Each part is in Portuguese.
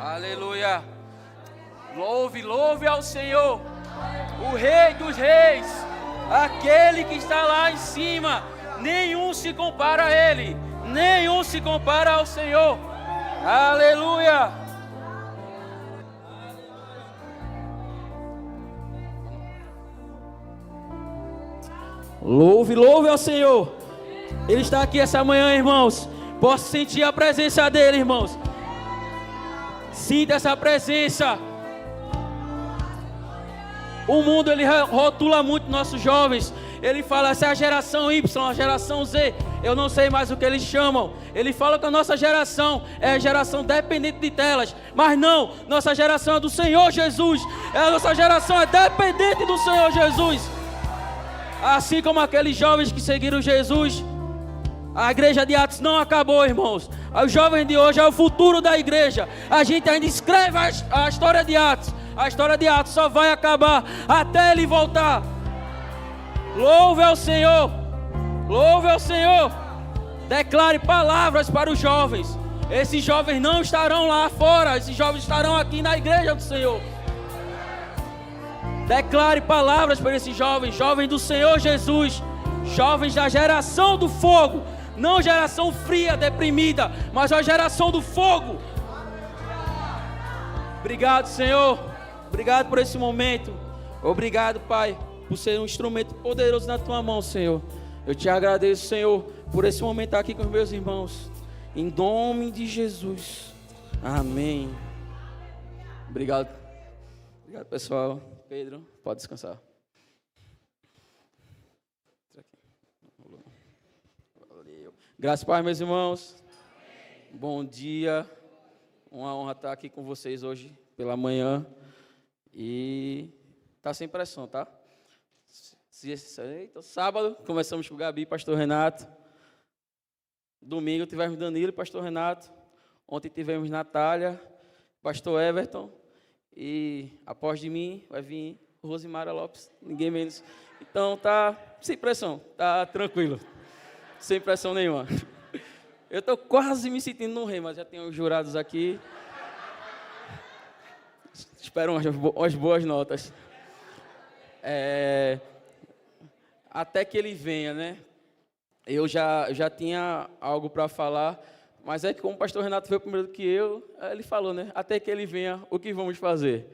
Aleluia. Louve, louve ao Senhor, o Rei dos Reis, aquele que está lá em cima. Nenhum se compara a Ele, nenhum se compara ao Senhor. Aleluia. Louve, louve ao Senhor. Ele está aqui essa manhã, irmãos. Posso sentir a presença dEle, irmãos. Sinta essa presença. O mundo, ele rotula muito nossos jovens. Ele fala, essa é a geração Y, a geração Z. Eu não sei mais o que eles chamam. Ele fala que a nossa geração é a geração dependente de telas. Mas não, nossa geração é do Senhor Jesus. A nossa geração é dependente do Senhor Jesus. Assim como aqueles jovens que seguiram Jesus, a igreja de Atos não acabou, irmãos. Os jovens de hoje é o futuro da igreja. A gente ainda escreve a história de Atos. A história de Atos só vai acabar até ele voltar. Louve ao Senhor. Louve ao Senhor. Declare palavras para os jovens. Esses jovens não estarão lá fora. Esses jovens estarão aqui na igreja do Senhor. Declare palavras para esses jovens. Jovens do Senhor Jesus. Jovens da geração do fogo. Não geração fria, deprimida, mas a geração do fogo. Obrigado, Senhor. Obrigado por esse momento. Obrigado, Pai, por ser um instrumento poderoso na Tua mão, Senhor. Eu te agradeço, Senhor, por esse momento aqui com os meus irmãos. Em nome de Jesus. Amém. Obrigado. Obrigado, pessoal. Pedro, pode descansar. Valeu. Graças a Deus, meus irmãos. Amém. Bom dia. Uma honra estar aqui com vocês hoje pela manhã. E tá sem pressão, tá? Então, sábado começamos com o Gabi, pastor Renato. Domingo tivemos Danilo e pastor Renato. Ontem tivemos Natália, pastor Everton. E após de mim vai vir Rosimara Lopes, ninguém menos. Então tá sem pressão, tá tranquilo. Sem pressão nenhuma. Eu tô quase me sentindo no rei, mas já tenho os jurados aqui. Espero umas boas notas. Até que ele venha, né? Eu já tinha algo para falar, mas é que como o pastor Renato veio primeiro do que ele falou, né? Até que ele venha, o que vamos fazer?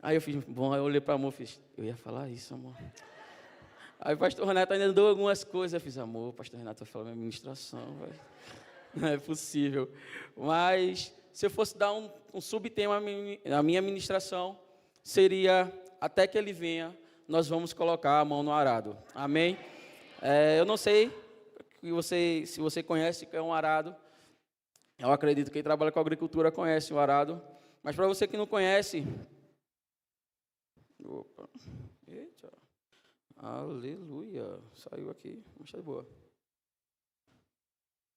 Aí eu fiz, bom, aí eu olhei para o amor e fiz, eu ia falar isso, amor. Aí o pastor Renato ainda deu algumas coisas, eu fiz, amor, o pastor Renato vai falar minha ministração, véio. Não é possível. Mas se eu fosse dar um subtema à minha ministração, seria, até que ele venha, nós vamos colocar a mão no arado. Amém? Eu não sei se você conhece o que é um arado. Eu acredito que quem trabalha com agricultura conhece o arado. Mas para você que não conhece... Opa! Eita! Aleluia! Saiu aqui, mas tá de boa.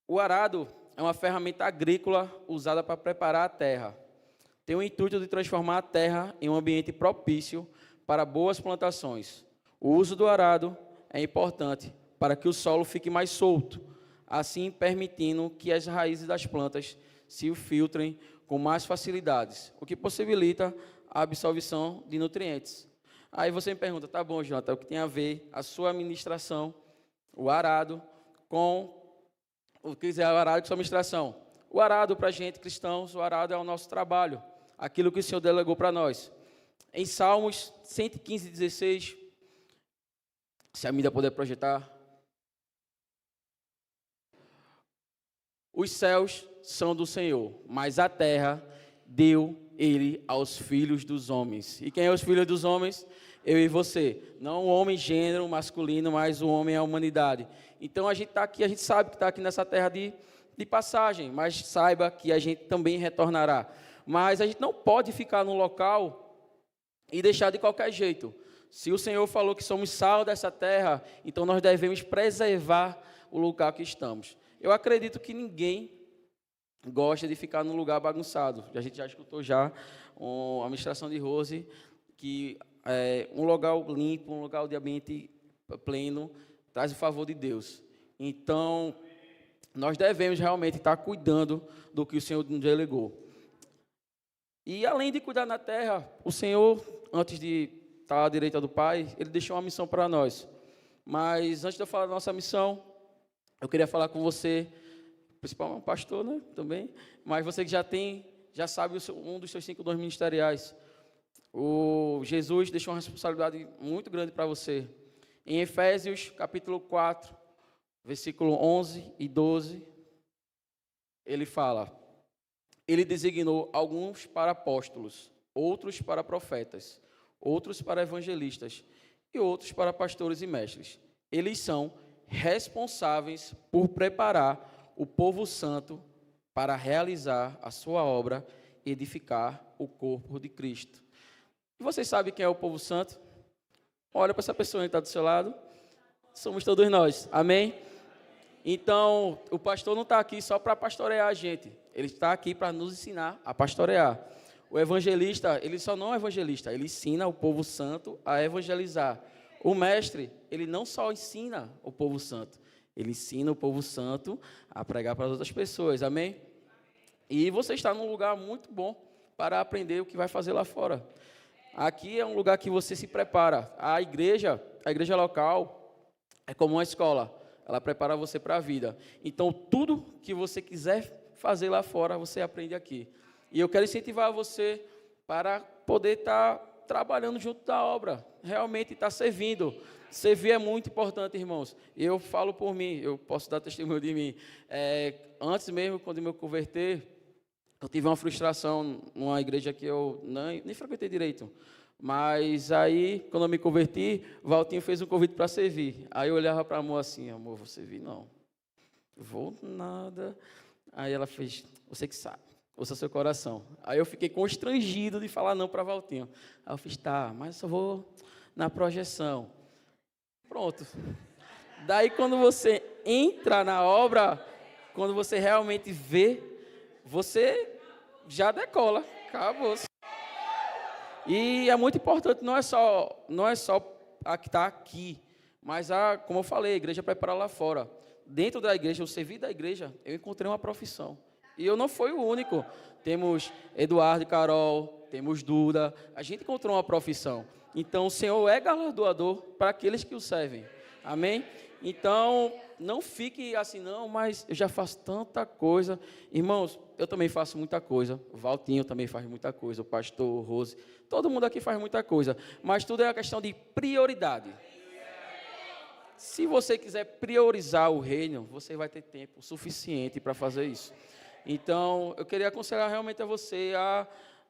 O arado é uma ferramenta agrícola usada para preparar a terra. Tem o intuito de transformar a terra em um ambiente propício para boas plantações. O uso do arado é importante para que o solo fique mais solto, assim permitindo que as raízes das plantas se filtrem com mais facilidades, o que possibilita a absorção de nutrientes. Aí você me pergunta, tá bom, Jonathan, o que tem a ver a sua administração, o arado, com o que é o arado com sua administração? O arado, para a gente, cristãos, o arado é o nosso trabalho, aquilo que o Senhor delegou para nós. Em Salmos 115, 16, se a mídia puder projetar, os céus são do Senhor, mas a terra deu Ele aos filhos dos homens. E quem é os filhos dos homens? Eu e você. Não o homem gênero masculino, mas o homem é a humanidade. Então a gente está aqui, a gente sabe que está aqui nessa terra de passagem, mas saiba que a gente também retornará. Mas a gente não pode ficar no local e deixar de qualquer jeito. Se o Senhor falou que somos sal dessa terra, então nós devemos preservar o lugar que estamos. Eu acredito que ninguém gosta de ficar num lugar bagunçado. A gente já escutou a ministração de Rose, que um lugar limpo, um lugar de ambiente pleno, traz o favor de Deus. Então, nós devemos realmente estar cuidando do que o Senhor nos delegou. E além de cuidar na terra, o Senhor, antes de estar à direita do Pai, Ele deixou uma missão para nós. Mas antes de eu falar da nossa missão, eu queria falar com você, principalmente um pastor, né, também, mas você que já sabe um dos seus 5 dons ministeriais. O Jesus deixou uma responsabilidade muito grande para você. Em Efésios, capítulo 4, versículo 11 e 12, ele fala: Ele designou alguns para apóstolos, outros para profetas, outros para evangelistas e outros para pastores e mestres. Eles são responsáveis por preparar o povo santo para realizar a sua obra e edificar o corpo de Cristo. E vocês sabem quem é o povo santo? Olha para essa pessoa que está do seu lado. Somos todos nós. Amém? Então, o pastor não está aqui só para pastorear a gente. Ele está aqui para nos ensinar a pastorear. O evangelista, ele só não é evangelista, ele ensina o povo santo a evangelizar. O mestre, ele não só ensina o povo santo, ele ensina o povo santo a pregar para as outras pessoas. Amém? E você está num lugar muito bom para aprender o que vai fazer lá fora. Aqui é um lugar que você se prepara. A igreja local é como uma escola. Ela prepara você para a vida. Então, tudo que você quiser fazer lá fora, você aprende aqui. E eu quero incentivar você para poder estar trabalhando junto da obra. Realmente estar servindo. Servir é muito importante, irmãos. Eu falo por mim, eu posso dar testemunho de mim. Antes mesmo, quando eu me converter, eu tive uma frustração numa igreja que eu nem frequentei direito. Mas aí, quando eu me converti, Valtinho fez um convite para servir. Aí eu olhava para a amor assim: amor, vou servir? Não. Vou nada. Aí ela fez: você que sabe, ouça seu coração. Aí eu fiquei constrangido de falar não para Valtinho. Aí eu fiz: tá, mas eu só vou na projeção. Pronto. Daí, quando você entra na obra, quando você realmente vê, você já decola. Acabou. E é muito importante, não é só a que está aqui, mas como eu falei, a igreja prepara lá fora. Dentro da igreja, eu servi da igreja, eu encontrei uma profissão. E eu não fui o único. Temos Eduardo e Carol, temos Duda, a gente encontrou uma profissão. Então, o Senhor é galardoador para aqueles que o servem. Amém? Então, não fique assim, não, mas eu já faço tanta coisa. Irmãos, eu também faço muita coisa. O Valtinho também faz muita coisa. O pastor, o Rose, todo mundo aqui faz muita coisa. Mas tudo é uma questão de prioridade. Se você quiser priorizar o reino, você vai ter tempo suficiente para fazer isso. Então, eu queria aconselhar realmente a você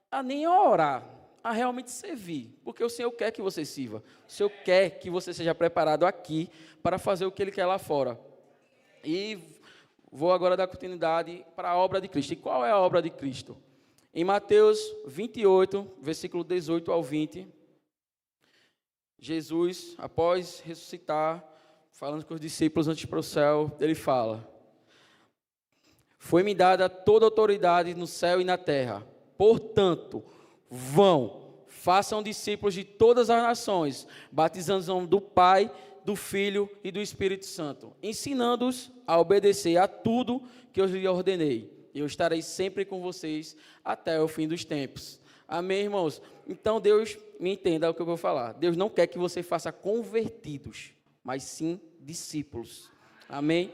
a nem orar, a realmente servir, porque o Senhor quer que você sirva. O Senhor quer que você seja preparado aqui para fazer o que Ele quer lá fora. E vou agora dar continuidade para a obra de Cristo. E qual é a obra de Cristo? Em Mateus 28, versículo 18 ao 20, Jesus, após ressuscitar, falando com os discípulos antes para o céu, Ele fala: foi-me dada toda a autoridade no céu e na terra. Portanto, vão, façam discípulos de todas as nações, batizando-os em nome do Pai, do Filho e do Espírito Santo, ensinando-os a obedecer a tudo que eu lhes ordenei. Eu estarei sempre com vocês até o fim dos tempos. Amém, irmãos? Então, Deus, me entenda o que eu vou falar. Deus não quer que você faça convertidos, mas sim discípulos. Amém?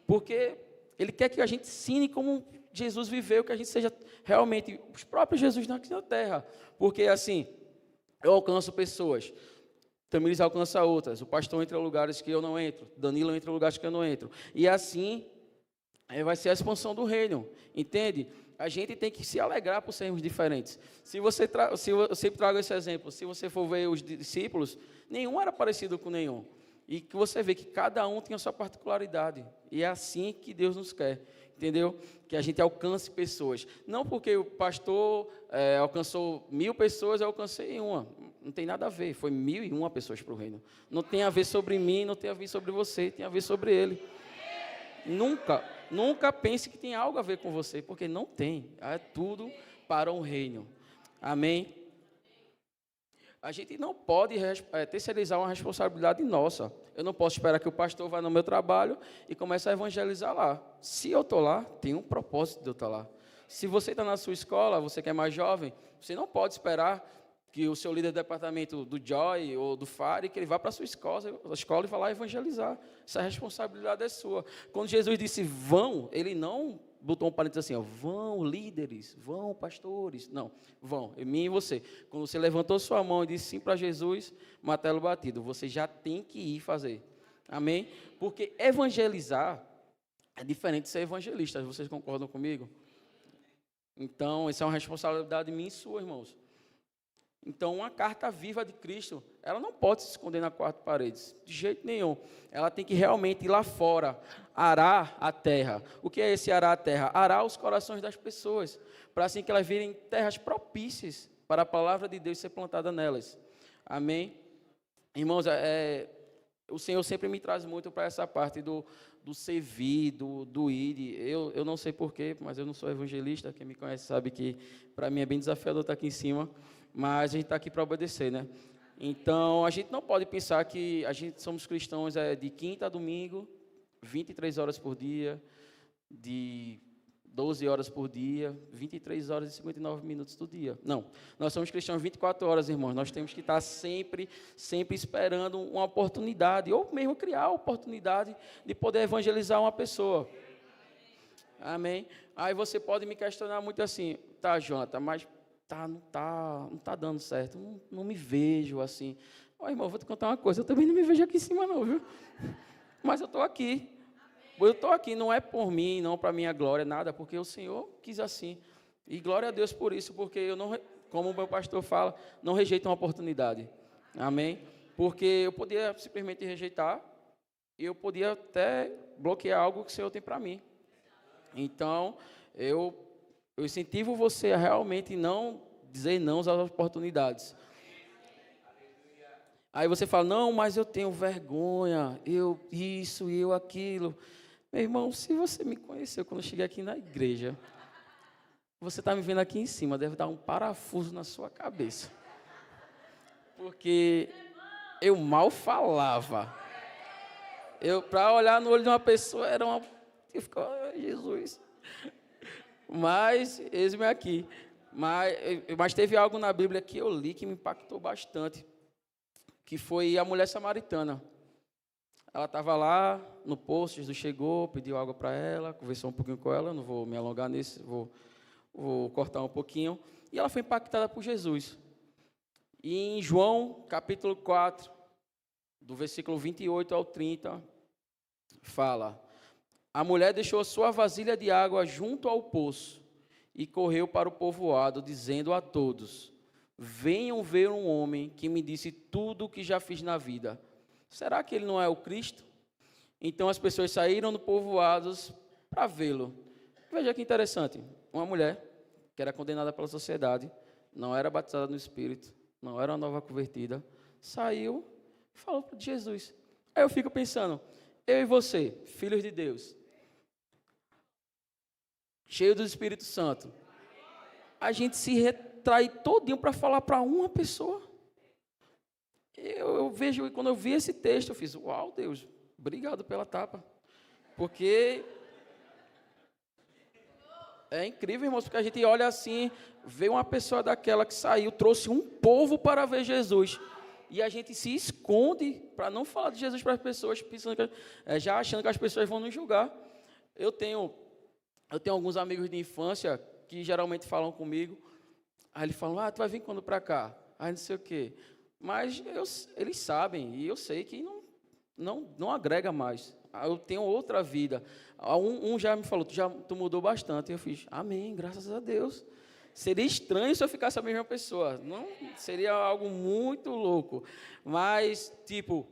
Porque Ele quer que a gente ensine como Jesus viveu, que a gente seja realmente os próprios Jesus aqui na terra. Porque assim, eu alcanço pessoas, Tamires alcança outras, o pastor entra em lugares que eu não entro, Danilo entra em lugares que eu não entro. E assim, vai ser a expansão do reino, entende? A gente tem que se alegrar por sermos diferentes. Se eu sempre trago esse exemplo, se você for ver os discípulos, nenhum era parecido com nenhum. E que você vê que cada um tem a sua particularidade. E é assim que Deus nos quer, entendeu? Que a gente alcance pessoas. Não porque o pastor alcançou 1000 pessoas, eu alcancei uma. Não tem nada a ver. Foi 1001 pessoas para o reino. Não tem a ver sobre mim, não tem a ver sobre você, tem a ver sobre ele. Nunca pense que tem algo a ver com você, porque não tem. É tudo para o reino. Amém? A gente não pode terceirizar uma responsabilidade nossa. Eu não posso esperar que o pastor vá no meu trabalho e comece a evangelizar lá. Se eu estou lá, tem um propósito de eu estar lá. Se você está na sua escola, você que é mais jovem, você não pode esperar que o seu líder do departamento do Joy ou do FARE, que ele vá para a sua escola e vá lá evangelizar. Essa responsabilidade é sua. Quando Jesus disse vão, ele não botou um parênteses assim, ó, vão líderes, vão pastores. Não, vão, mim e você. Quando você levantou sua mão e disse sim para Jesus, martelo batido, você já tem que ir fazer. Amém? Porque evangelizar é diferente de ser evangelista. Vocês concordam comigo? Então, essa é uma responsabilidade minha e sua, irmãos. Então, uma carta viva de Cristo, ela não pode se esconder nas quatro paredes, de jeito nenhum. Ela tem que realmente ir lá fora, arar a terra. O que é esse arar a terra? Arar os corações das pessoas, para assim que elas virem terras propícias para a palavra de Deus ser plantada nelas. Amém? Irmãos, o Senhor sempre me traz muito para essa parte do servir, do ir. Eu não sei porquê, mas eu não sou evangelista. Quem me conhece sabe que para mim é bem desafiador estar aqui em cima. Mas a gente está aqui para obedecer, né? Então, a gente não pode pensar que a gente somos cristãos de quinta a domingo, 23 horas por dia, de 12 horas por dia, 23 horas e 59 minutos do dia. Não, nós somos cristãos 24 horas, irmãos. Nós temos que estar sempre esperando uma oportunidade, ou mesmo criar a oportunidade de poder evangelizar uma pessoa. Amém? Aí você pode me questionar muito assim, tá, Jonathan, mas não tá dando certo, não me vejo assim. Ó, irmão, vou te contar uma coisa, eu também não me vejo aqui em cima não, viu? Mas eu estou aqui. Eu estou aqui, não é por mim, não para minha glória, nada, porque o Senhor quis assim. E glória a Deus por isso, porque eu não, como o meu pastor fala, não rejeito uma oportunidade. Amém? Porque eu podia simplesmente rejeitar, e eu podia até bloquear algo que o Senhor tem para mim. Então, eu incentivo você a realmente não dizer não às oportunidades. Aí você fala, não, mas eu tenho vergonha, eu isso e eu aquilo. Meu irmão, se você me conheceu quando eu cheguei aqui na igreja, você está me vendo aqui em cima, deve dar um parafuso na sua cabeça. Porque eu mal falava. Para olhar no olho de uma pessoa, era uma... Eu ficava, Jesus... Mas, eis-me aqui. Mas teve algo na Bíblia que eu li que me impactou bastante, que foi a mulher samaritana. Ela estava lá no poço, Jesus chegou, pediu água para ela, conversou um pouquinho com ela, não vou me alongar nisso, vou cortar um pouquinho. E ela foi impactada por Jesus. E em João, capítulo 4, do versículo 28 ao 30, fala... A mulher deixou a sua vasilha de água junto ao poço e correu para o povoado, dizendo a todos, venham ver um homem que me disse tudo o que já fiz na vida. Será que ele não é o Cristo? Então as pessoas saíram do povoado para vê-lo. Veja que interessante, uma mulher que era condenada pela sociedade, não era batizada no Espírito, não era uma nova convertida, saiu e falou para Jesus. Aí eu fico pensando, eu e você, filhos de Deus, cheio do Espírito Santo, a gente se retrai todinho para falar para uma pessoa. Eu vejo, quando eu vi esse texto, eu fiz, uau, Deus, obrigado pela tapa. Porque é incrível, irmãos, porque a gente olha assim, vê uma pessoa daquela que saiu, trouxe um povo para ver Jesus, e a gente se esconde para não falar de Jesus para as pessoas, pensando já achando que as pessoas vão nos julgar. Eu tenho alguns amigos de infância que geralmente falam comigo, aí eles falam, tu vai vir quando para cá? Aí não sei o quê. Mas eles sabem, e eu sei que não agrega mais. Eu tenho outra vida. Um já me falou, tu mudou bastante. Eu fiz, amém, graças a Deus. Seria estranho se eu ficasse a mesma pessoa. Não, seria algo muito louco. Mas, tipo...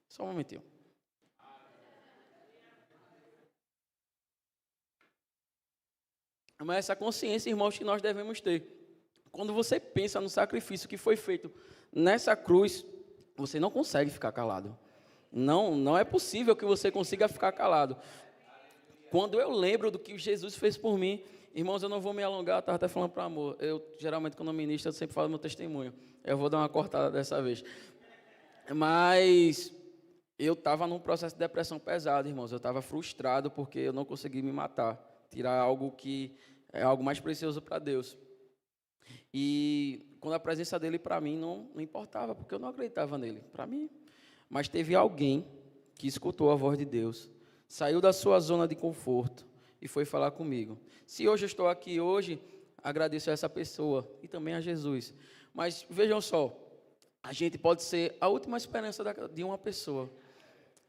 Só um momentinho. Mas essa consciência, irmãos, que nós devemos ter. Quando você pensa no sacrifício que foi feito nessa cruz, você não consegue ficar calado. Não é possível que você consiga ficar calado. Quando eu lembro do que Jesus fez por mim, irmãos, eu não vou me alongar, eu estava até falando para amor. Eu, geralmente, quando eu ministro, eu sempre falo meu testemunho. Eu vou dar uma cortada dessa vez. Mas eu estava num processo de depressão pesado, irmãos. Eu estava frustrado porque eu não consegui me matar. tirar algo que é algo mais precioso para Deus. E quando a presença dele para mim não importava, porque eu não acreditava nele, para mim. Mas teve alguém que escutou a voz de Deus, saiu da sua zona de conforto e foi falar comigo. Se hoje eu estou aqui hoje, agradeço a essa pessoa e também a Jesus. Mas vejam só, a gente pode ser a última esperança de uma pessoa.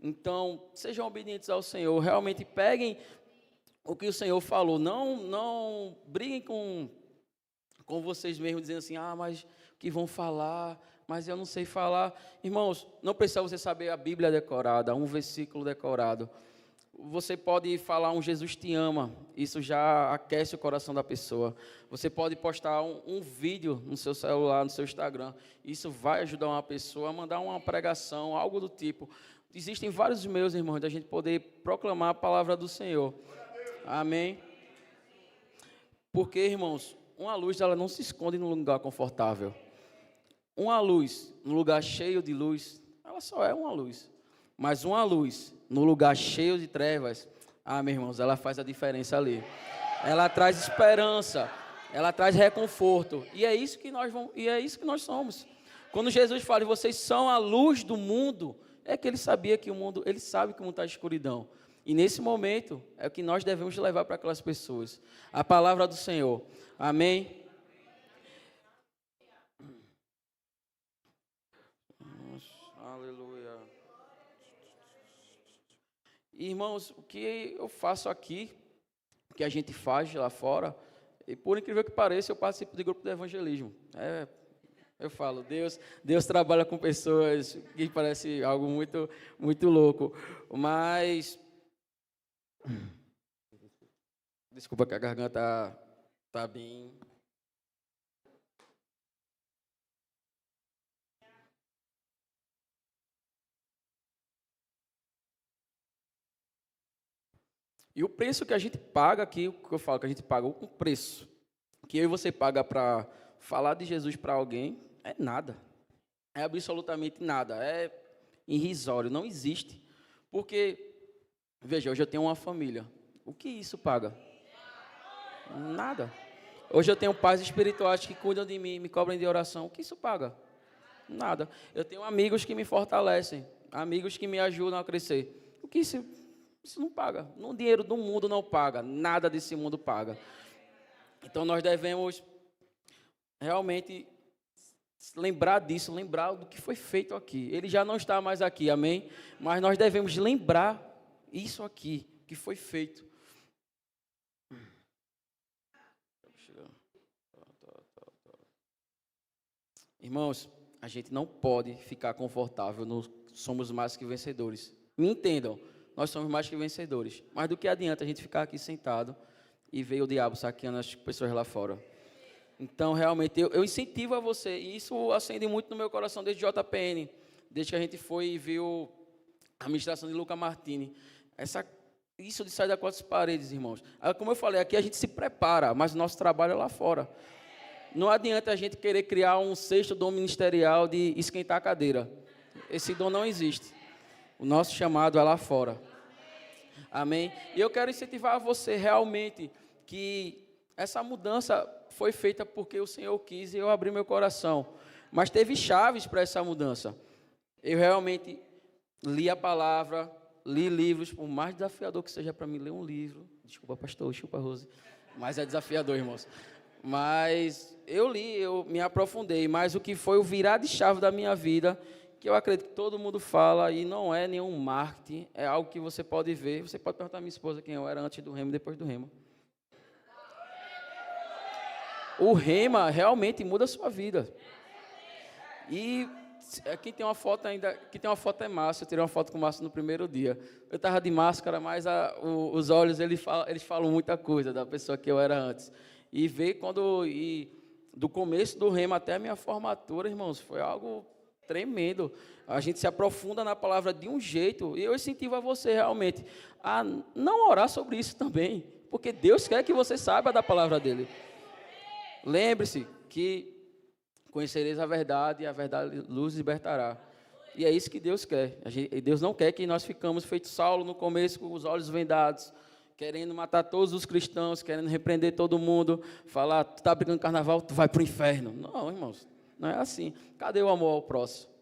Então, sejam obedientes ao Senhor, realmente peguem o que o Senhor falou, não briguem com vocês mesmos, dizendo assim, mas o que vão falar, mas eu não sei falar. Irmãos, não precisa você saber a Bíblia decorada, um versículo decorado. Você pode falar um Jesus te ama, isso já aquece o coração da pessoa. Você pode postar um vídeo no seu celular, no seu Instagram, isso vai ajudar uma pessoa a mandar uma pregação, algo do tipo. Existem vários meios, irmãos, da gente poder proclamar a palavra do Senhor. Amém? Porque, irmãos, uma luz ela não se esconde num lugar confortável. Uma luz num lugar cheio de luz, ela só é uma luz. Mas uma luz no lugar cheio de trevas, meus irmãos, ela faz a diferença ali. Ela traz esperança, ela traz reconforto. E é isso que nós somos. Quando Jesus fala, vocês são a luz do mundo, é que ele sabia que ele sabe que o mundo está em escuridão. E nesse momento é o que nós devemos levar para aquelas pessoas. A palavra do Senhor. Amém? Aleluia. Irmãos, o que eu faço aqui, o que a gente faz lá fora, e por incrível que pareça, eu participo de grupo de evangelismo. Eu falo, Deus trabalha com pessoas que parece algo muito, muito louco. Mas, desculpa que a garganta tá bem... E o preço que a gente paga aqui, o que eu falo, que a gente paga um preço, que eu e você paga para falar de Jesus para alguém, é nada. É absolutamente nada. É irrisório, não existe. Porque, veja, hoje eu tenho uma família. O que isso paga? Nada. Hoje eu tenho pais espirituais que cuidam de mim, me cobrem de oração. O que isso paga? Nada. Eu tenho amigos que me fortalecem, amigos que me ajudam a crescer. O que isso não paga. O dinheiro do mundo não paga. Nada desse mundo paga. Então nós devemos realmente lembrar disso, lembrar do que foi feito aqui. Ele já não está mais aqui, amém? Mas nós devemos lembrar isso aqui, que foi feito. Irmãos, a gente não pode ficar confortável, somos mais que vencedores. Me entendam, nós somos mais que vencedores. Mas do que adianta a gente ficar aqui sentado e ver o diabo saqueando as pessoas lá fora? Então, realmente, eu incentivo a você, e isso acende muito no meu coração desde JPN, desde que a gente foi e viu a ministração de Luca Martini. Isso de sair das quatro paredes, irmãos. Como eu falei, aqui a gente se prepara, mas o nosso trabalho é lá fora. Não adianta a gente querer criar um sexto dom ministerial de esquentar a cadeira. Esse dom não existe. O nosso chamado é lá fora. Amém? E eu quero incentivar você realmente que essa mudança foi feita porque o Senhor quis e eu abri meu coração. Mas teve chaves para essa mudança. Eu realmente li a palavra, li livros, por mais desafiador que seja para mim ler um livro. Desculpa, pastor, desculpa, Rose. Mas é desafiador, irmãos. Mas eu li, eu me aprofundei. Mas o que foi o virar de chave da minha vida, que eu acredito que todo mundo fala, e não é nenhum marketing, é algo que você pode ver. Você pode perguntar à minha esposa quem eu era antes do remo e depois do remo. O rema realmente muda a sua vida. E quem tem uma foto é Márcio. Eu tirei uma foto com o Márcio no primeiro dia. Eu estava de máscara, mas os olhos eles falam muita coisa da pessoa que eu era antes. E ver do começo do rema até a minha formatura, irmãos, foi algo tremendo. A gente se aprofunda na palavra de um jeito. E eu incentivo a você realmente a não orar sobre isso também, porque Deus quer que você saiba da palavra dele. Lembre-se que conhecereis a verdade e a verdade luz libertará. E é isso que Deus quer. Deus não quer que nós ficamos feitos Saulo no começo com os olhos vendados, querendo matar todos os cristãos, querendo repreender todo mundo, falar, tu está brigando carnaval, tu vai para o inferno. Não, irmãos, não é assim. Cadê o amor ao próximo?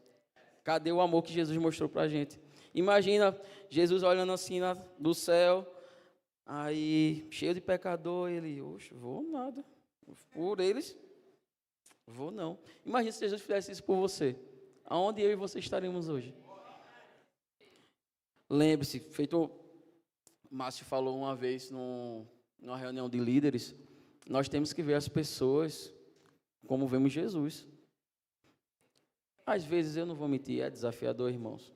Cadê o amor que Jesus mostrou para a gente? Imagina Jesus olhando assim do céu, aí cheio de pecador, ele, oxe, vou nada, por eles, vou não. Imagina se Jesus fizesse isso por você. Aonde eu e você estaremos hoje? Lembre-se, feito Márcio falou uma vez numa reunião de líderes, nós temos que ver as pessoas como vemos Jesus. Às vezes, eu não vou mentir, é desafiador, irmãos.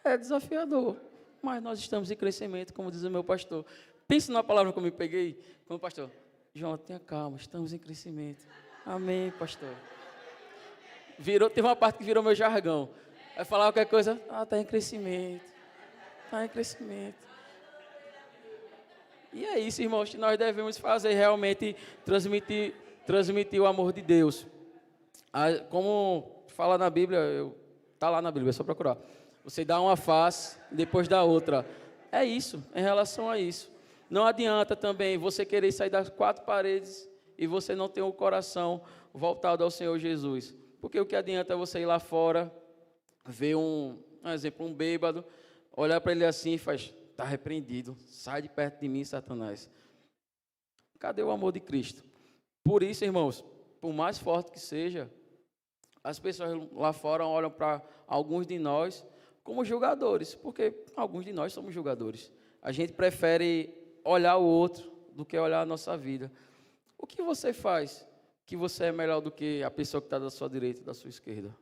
É desafiador, mas nós estamos em crescimento, como diz o meu pastor. Pense na palavra que eu me peguei, como pastor. João, tenha calma, estamos em crescimento. Amém, pastor. Teve uma parte que virou meu jargão. Vai falar qualquer coisa, está em crescimento. Está em crescimento. E é isso, irmãos, que nós devemos fazer, realmente transmitir o amor de Deus. Como fala na Bíblia, está lá na Bíblia, é só procurar. Você dá uma face, depois dá outra. É isso, em relação a isso. Não adianta também você querer sair das quatro paredes e você não ter o coração voltado ao Senhor Jesus. Porque o que adianta é você ir lá fora, ver um exemplo, um bêbado, olhar para ele assim e faz, está repreendido, sai de perto de mim, Satanás. Cadê o amor de Cristo? Por isso, irmãos, por mais forte que seja, as pessoas lá fora olham para alguns de nós como julgadores, porque alguns de nós somos julgadores. A gente prefere olhar o outro do que olhar a nossa vida. O que você faz que você é melhor do que a pessoa que está da sua direita e da sua esquerda?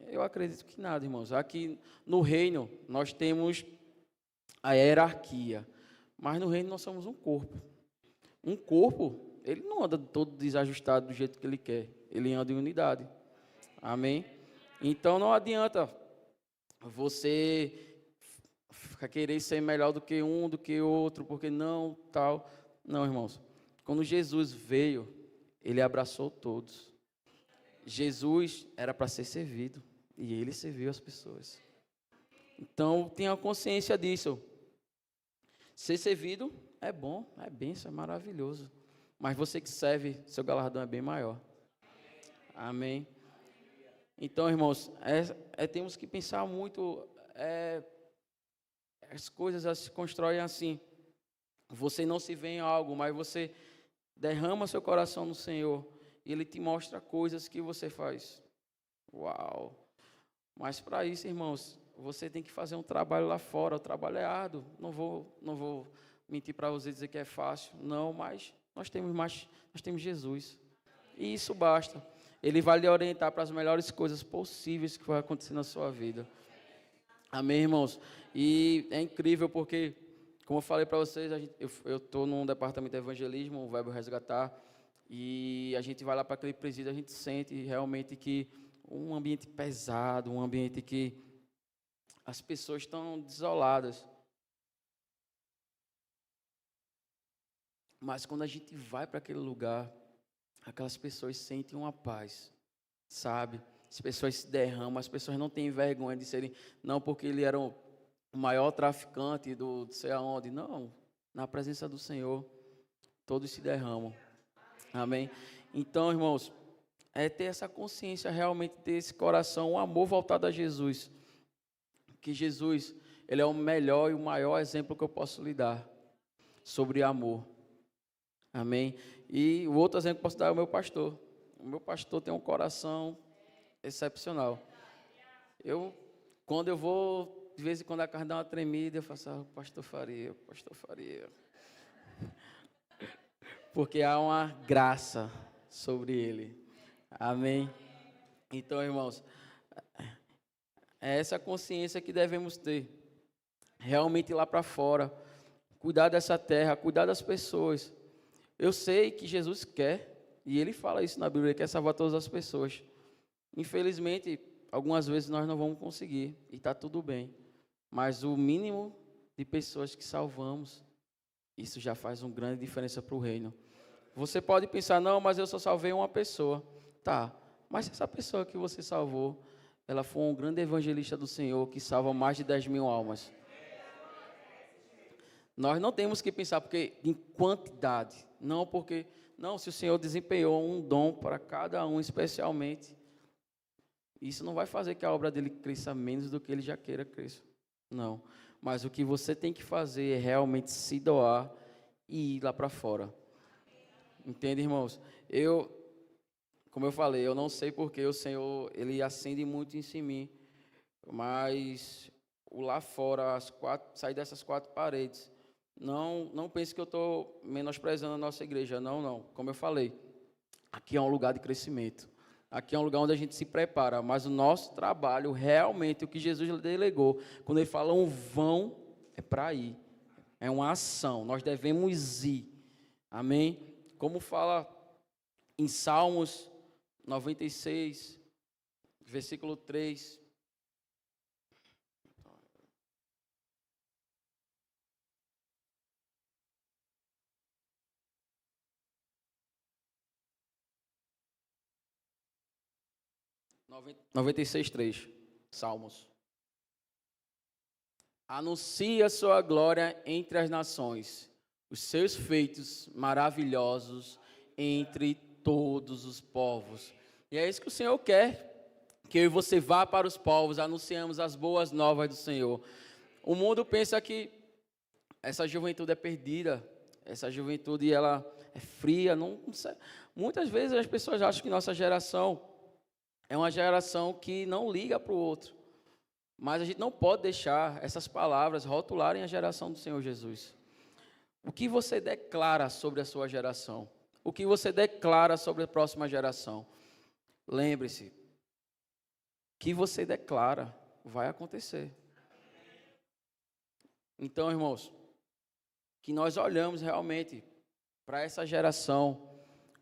Eu acredito que nada, irmãos. Aqui no reino nós temos a hierarquia, mas no reino nós somos um corpo. Um corpo, ele não anda todo desajustado do jeito que ele quer, ele anda em unidade. Amém? Então não adianta você querer ser melhor do que um, do que outro, porque não, tal. Não, irmãos. Quando Jesus veio, ele abraçou todos. Jesus era para ser servido e ele serviu as pessoas. Então, tenha consciência disso. Ser servido é bom, é bênção, é maravilhoso. Mas você que serve, seu galardão é bem maior. Amém. Então, irmãos, temos que pensar muito. As coisas se constroem assim. Você não se vê em algo, mas você derrama seu coração no Senhor e Ele te mostra coisas que você faz. Uau! Mas para isso, irmãos, você tem que fazer um trabalho lá fora. O trabalho é árduo. Não vou mentir para você dizer que é fácil. Não, mas nós temos Jesus. E isso basta. Ele vai lhe orientar para as melhores coisas possíveis que vai acontecer na sua vida. Amém, irmãos? E é incrível porque, como eu falei para vocês, eu estou num departamento de evangelismo, o Verbo Resgatar, e a gente vai lá para aquele presídio, a gente sente realmente que um ambiente pesado, um ambiente que as pessoas estão desoladas. Mas quando a gente vai para aquele lugar, aquelas pessoas sentem uma paz, sabe? As pessoas se derramam, as pessoas não têm vergonha de serem, não porque ele era o maior traficante do sei aonde, não. Na presença do Senhor, todos se derramam. Amém? Então, irmãos, é ter essa consciência, realmente ter esse coração, um amor voltado a Jesus. Que Jesus, ele é o melhor e o maior exemplo que eu posso lhe dar sobre amor. Amém? E o outro exemplo que eu posso dar é o meu pastor. O meu pastor tem um coração excepcional. Quando eu vou, de vez em quando a carne dá uma tremida, eu faço, pastor Faria. Porque há uma graça sobre ele. Amém? Então, irmãos, é essa consciência que devemos ter. Realmente ir lá para fora, cuidar dessa terra, cuidar das pessoas. Eu sei que Jesus quer, e ele fala isso na Bíblia, ele quer salvar todas as pessoas. Infelizmente, algumas vezes nós não vamos conseguir, e está tudo bem. Mas o mínimo de pessoas que salvamos, isso já faz uma grande diferença para o reino. Você pode pensar, não, mas eu só salvei uma pessoa. Tá, mas se essa pessoa que você salvou, ela foi um grande evangelista do Senhor, que salva mais de 10.000 almas. Nós não temos que pensar porque em quantidade, não porque, não, se o Senhor desempenhou um dom para cada um especialmente, isso não vai fazer que a obra dele cresça menos do que ele já queira cresça. Não. Mas o que você tem que fazer é realmente se doar e ir lá para fora. Entende, irmãos? Como eu falei, eu não sei porque o Senhor, Ele acende muito em mim, mas o lá fora, sair dessas quatro paredes, não pense que eu estou menosprezando a nossa igreja, não. Como eu falei, aqui é um lugar de crescimento, aqui é um lugar onde a gente se prepara, mas o nosso trabalho, realmente, o que Jesus delegou, quando Ele fala um vão, é para ir, é uma ação, nós devemos ir, amém? Como fala em Salmos 96, versículo 3. Noventa e seis, 3. Salmos. Anuncia a sua glória entre as nações, os seus feitos maravilhosos entre todos os povos. E é isso que o Senhor quer, que eu e você vá para os povos, anunciamos as boas novas do Senhor. O mundo pensa que essa juventude é perdida, essa juventude ela é fria. Não, muitas vezes as pessoas acham que nossa geração é uma geração que não liga para o outro. Mas a gente não pode deixar essas palavras rotularem a geração do Senhor Jesus. O que você declara sobre a sua geração? O que você declara sobre a próxima geração? Lembre-se, o que você declara vai acontecer. Então, irmãos, que nós olhamos realmente para essa geração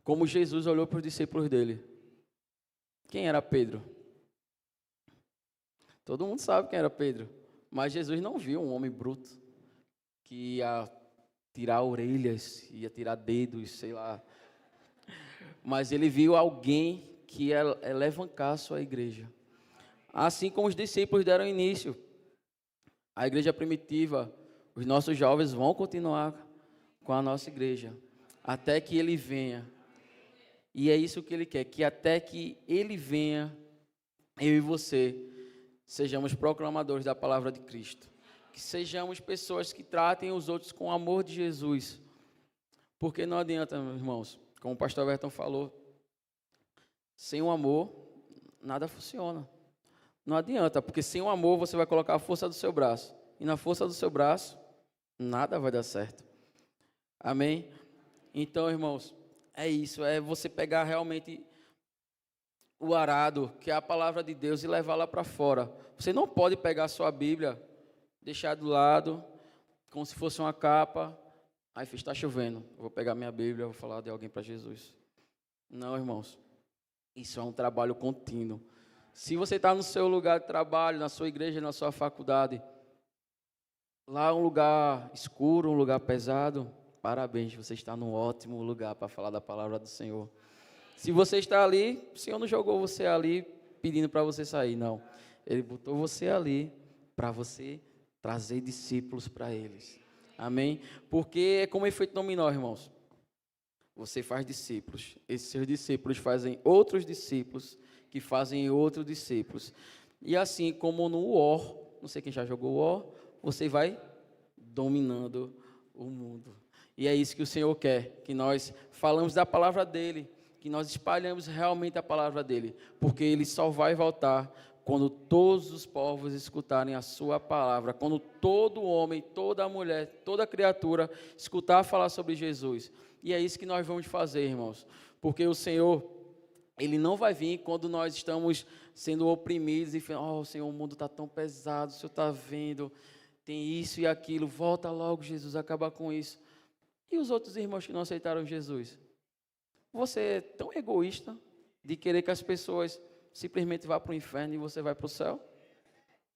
como Jesus olhou para os discípulos dele. Quem era Pedro? Todo mundo sabe quem era Pedro, mas Jesus não viu um homem bruto que ia tirar orelhas, ia tirar dedos, sei lá. Mas ele viu alguém que ia levantar a sua igreja. Assim como os discípulos deram início, a igreja primitiva, os nossos jovens vão continuar com a nossa igreja, até que ele venha. E é isso que ele quer, que até que ele venha, eu e você sejamos proclamadores da palavra de Cristo. Que sejamos pessoas que tratem os outros com o amor de Jesus. Porque não adianta, meus irmãos, como o pastor Everton falou, sem o amor, nada funciona. Não adianta, porque sem o amor você vai colocar a força do seu braço. E na força do seu braço, nada vai dar certo. Amém? Então, irmãos, é isso. É você pegar realmente o arado, que é a palavra de Deus, e levá-la para fora. Você não pode pegar a sua Bíblia, deixar do lado, como se fosse uma capa. Aí está chovendo, eu vou pegar minha Bíblia, vou falar de alguém para Jesus. Não, irmãos. Isso é um trabalho contínuo. Se você está no seu lugar de trabalho, na sua igreja, na sua faculdade, lá é um lugar escuro, um lugar pesado, parabéns, você está num ótimo lugar para falar da palavra do Senhor. Se você está ali, o Senhor não jogou você ali pedindo para você sair, não. Ele botou você ali para você trazer discípulos para eles. Amém? Porque é como efeito dominó, irmãos. Você faz discípulos. Esses seus discípulos fazem outros discípulos, que fazem outros discípulos. E assim como no War, não sei quem já jogou War, você vai dominando o mundo. E é isso que o Senhor quer, que nós falamos da palavra dEle, que nós espalhamos realmente a palavra dEle, porque Ele só vai voltar quando todos os povos escutarem a sua palavra, quando todo homem, toda mulher, toda criatura escutar falar sobre Jesus. E é isso que nós vamos fazer, irmãos, porque o Senhor, Ele não vai vir quando nós estamos sendo oprimidos e falando, oh, Senhor, o mundo está tão pesado, o Senhor está vendo, tem isso e aquilo, volta logo, Jesus, acabar com isso. E os outros irmãos que não aceitaram Jesus? Você é tão egoísta de querer que as pessoas simplesmente vá para o inferno e você vai para o céu?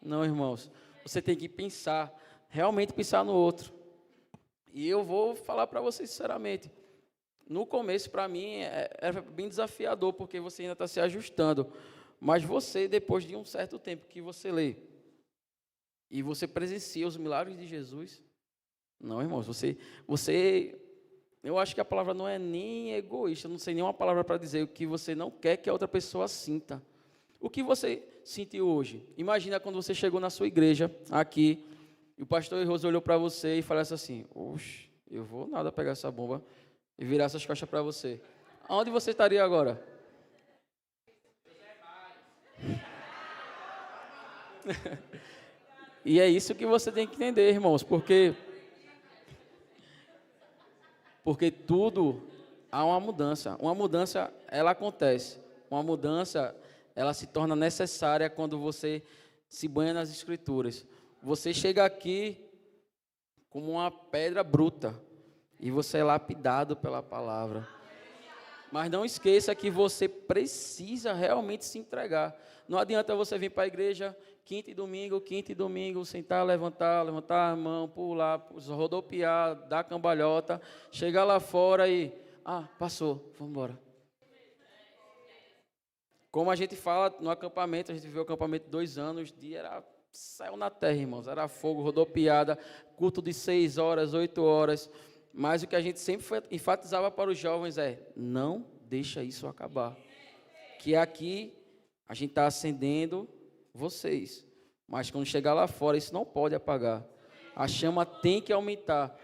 Não, irmãos. Você tem que pensar, realmente pensar no outro. E eu vou falar para você sinceramente. No começo, para mim, era bem desafiador, porque você ainda está se ajustando. Mas você, depois de um certo tempo que você lê, e você presencia os milagres de Jesus, Não, irmãos, eu acho que a palavra não é nem egoísta, não sei nenhuma palavra para dizer o que você não quer que a outra pessoa sinta. O que você sentiu hoje? Imagina quando você chegou na sua igreja, aqui, e o pastor Rose olhou para você e falasse assim, oxe, eu vou nada pegar essa bomba e virar essas costas para você. Aonde você estaria agora? E é isso que você tem que entender, irmãos, porque tudo há uma mudança. Uma mudança, ela acontece. Uma mudança, ela se torna necessária quando você se banha nas Escrituras. Você chega aqui como uma pedra bruta e você é lapidado pela palavra. Mas não esqueça que você precisa realmente se entregar. Não adianta você vir para a igreja quinta e domingo, sentar, levantar a mão, pular, rodopiar, dar cambalhota, chegar lá fora e... passou, vamos embora. Como a gente fala no acampamento, a gente viu o acampamento 2 anos, dia era céu na terra, irmãos. Era fogo, rodopiada, culto de 6 horas, 8 horas. Mas o que a gente sempre enfatizava para os jovens é, não deixa isso acabar. Que aqui a gente está acendendo vocês. Mas quando chegar lá fora, isso não pode apagar. A chama tem que aumentar.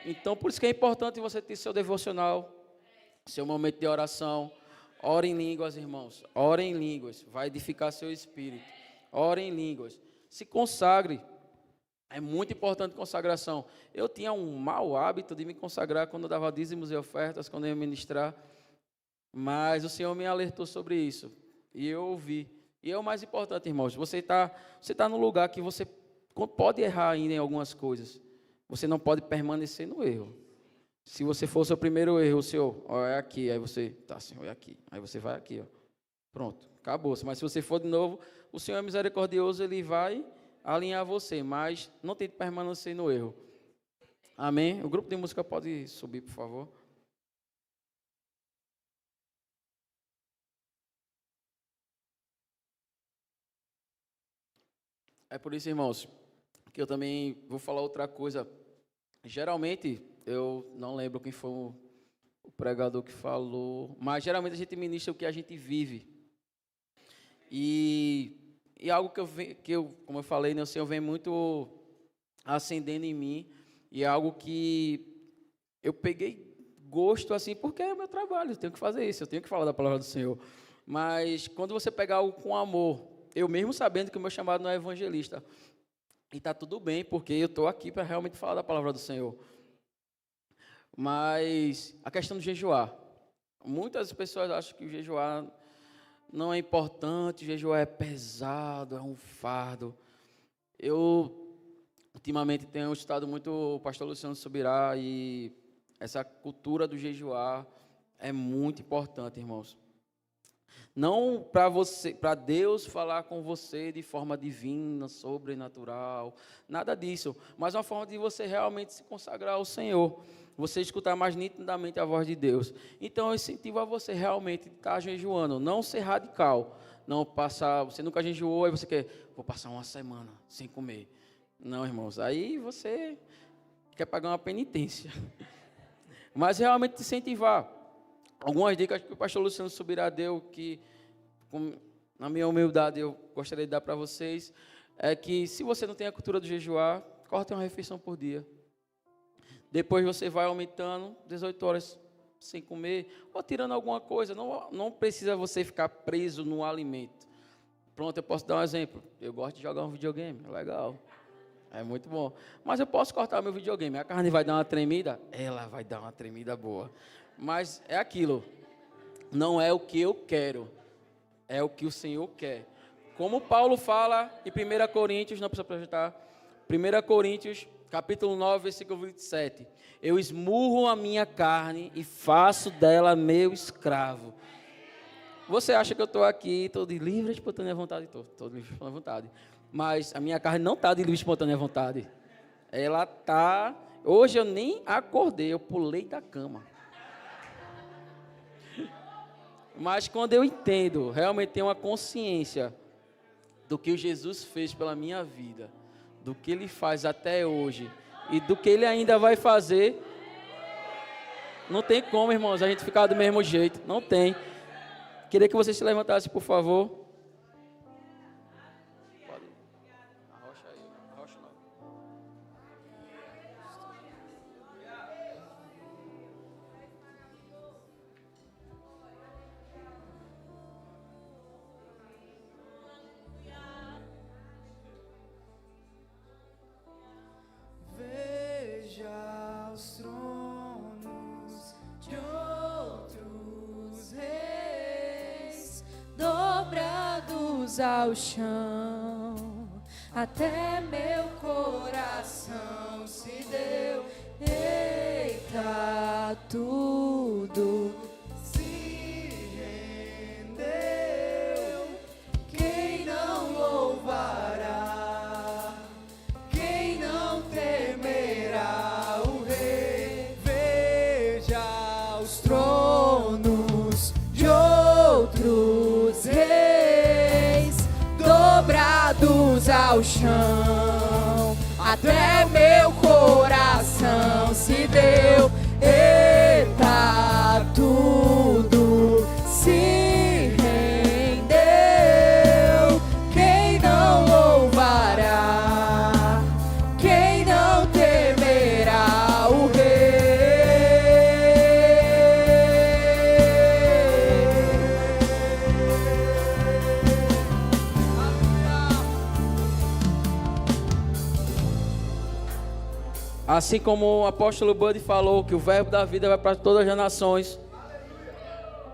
Então, por isso que é importante você ter seu devocional, seu momento de oração. Ore em línguas, irmãos. Ore em línguas. Vai edificar seu espírito. Ore em línguas. Se consagre. É muito importante consagração. Eu tinha um mau hábito de me consagrar quando eu dava dízimos e ofertas, quando eu ia ministrar. Mas o Senhor me alertou sobre isso. E eu ouvi. E é o mais importante, irmãos. Você tá no lugar que você pode errar ainda em algumas coisas. Você não pode permanecer no erro. Se você for o seu primeiro erro, o Senhor, é aqui. Aí você, Senhor, é aqui. Aí você vai aqui, ó. Pronto, acabou. Mas se você for de novo, o Senhor é misericordioso, Ele vai alinhar você, mas não tente permanecer no erro. Amém? O grupo de música pode subir, por favor. É por isso, irmãos, que eu também vou falar outra coisa. Geralmente, eu não lembro quem foi o pregador que falou, mas geralmente a gente ministra o que a gente vive. E algo que eu, como eu falei, né, o Senhor vem muito acendendo em mim, e é algo que eu peguei gosto, assim, porque é o meu trabalho, eu tenho que fazer isso, eu tenho que falar da palavra do Senhor. Mas quando você pegar algo com amor, eu mesmo sabendo que o meu chamado não é evangelista, e está tudo bem, porque eu estou aqui para realmente falar da palavra do Senhor. Mas a questão do jejuar, muitas pessoas acham que o jejuar não é importante, o jejum é pesado, é um fardo. Eu, ultimamente, tenho estudado muito o pastor Luciano Subirá e essa cultura do jejuar é muito importante, irmãos. Não para Deus falar com você de forma divina, sobrenatural, nada disso, mas uma forma de você realmente se consagrar ao Senhor, você escutar mais nitidamente a voz de Deus. Então, eu incentivo a você realmente estar jejuando, não ser radical, não passar, você nunca jejuou, aí você quer, vou passar uma semana sem comer. Não, irmãos, aí você quer pagar uma penitência. Mas realmente incentivar. Algumas dicas que o pastor Luciano Subirá deu, que, na minha humildade, eu gostaria de dar para vocês, é que se você não tem a cultura do jejuar, corte uma refeição por dia. Depois você vai aumentando 18 horas sem comer, ou tirando alguma coisa. Não precisa você ficar preso no alimento. Pronto, eu posso dar um exemplo. Eu gosto de jogar um videogame, legal. É muito bom. Mas eu posso cortar meu videogame. A carne vai dar uma tremida? Ela vai dar uma tremida boa. Mas é aquilo. Não é o que eu quero. É o que o Senhor quer. Como Paulo fala em 1 Coríntios, não precisa projetar. 1 Coríntios, capítulo 9, versículo 27. Eu esmurro a minha carne e faço dela meu escravo. Você acha que eu estou aqui, estou de livre e espontânea vontade? Estou de livre e espontânea vontade. Mas a minha carne não está de livre e espontânea vontade. Ela está... Hoje eu nem acordei, eu pulei da cama. Mas quando eu entendo, realmente tenho uma consciência do que Jesus fez pela minha vida, do que Ele faz até hoje, e do que Ele ainda vai fazer. Não tem como, irmãos, a gente ficar do mesmo jeito. Não tem. Queria que você se levantasse, por favor. Arrocha aí, arrocha não. Veja os tronos de outros reis dobrados ao chão, até meu coração se deu. Eita, tudo se rendeu. Quem não louvará? Quem não temerá o Rei? Veja os tronos de outros reis dobrados ao chão, até meu coração se deu. Eita, tudo se rendeu. Quem não louvará? Quem não temerá o Assim como o apóstolo Bud falou que o verbo da vida vai para todas as nações,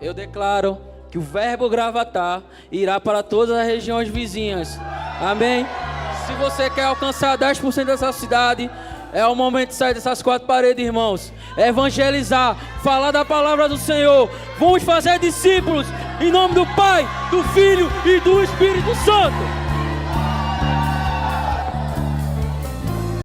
eu declaro que o verbo gravatar irá para todas as regiões vizinhas. Amém? Se você quer alcançar 10% dessa cidade, é o momento de sair dessas quatro paredes, irmãos. Evangelizar, falar da palavra do Senhor. Vamos fazer discípulos em nome do Pai, do Filho e do Espírito Santo.